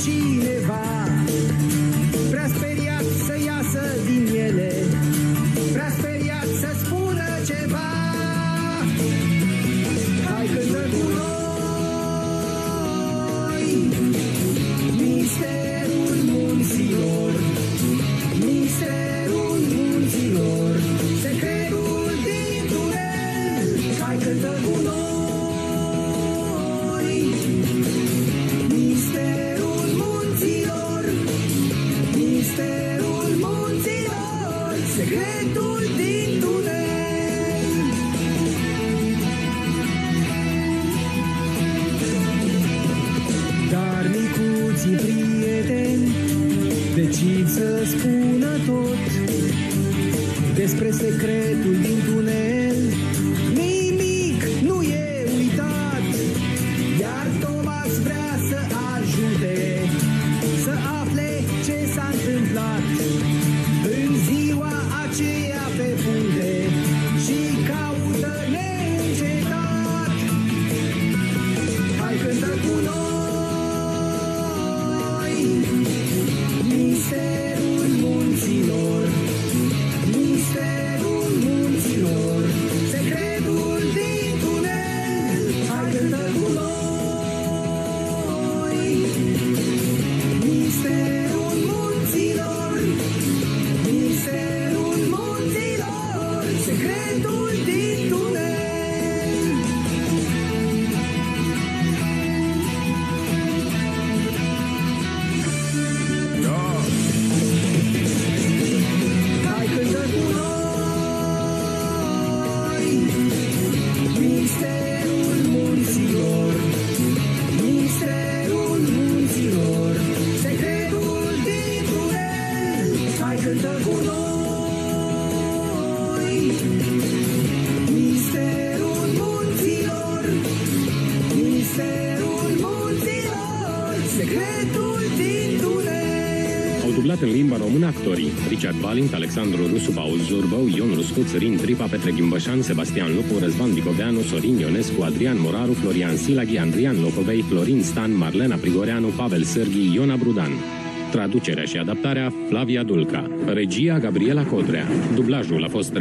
cineva prea speriat să iasă din ele, prea speriat să spună ceva. Hai cântă cu noi misterul munților, misterul munților, secretul din tunel. Hai cântă cu noi misterul munților, misterul munților, secretul din tunel. Dar micuții prieteni decid să spună tot despre secretul din tunel. Nimic nu e uitat, iar Thomas vrea să ajute să afle ce s-a întâmplat în ziua aceea pe punte și caută neîncetat. Hai cântă cu noi misterul munților, misterul munților, secretul din tunel. Hai cântă cu noi misterul munților, misterul munților, secretul din tunel. Hai cântă cu noi misterul munților, misterul munților, secretul din tunel. Hai cântă cu noi misterul munților, misterul munților, secretul din tunel. Au dublat în limba română actorii Richard Valint, Alexandru Rusu, Paul Zurbău, Ion Ruscuț, Rin Tripa, Petre Ghimbășan, Sebastian Lupu, Răzvan Dicoveanu, Sorin Ionescu, Adrian Moraru, Florian Silaghi, Andrian Locovei, Florin Stan, Marlena Prigoreanu, Pavel Sârghi, Iona Brudan. Traducerea și adaptarea Flavia Dulca. Regia Gabriela Codrea. Dublajul a fost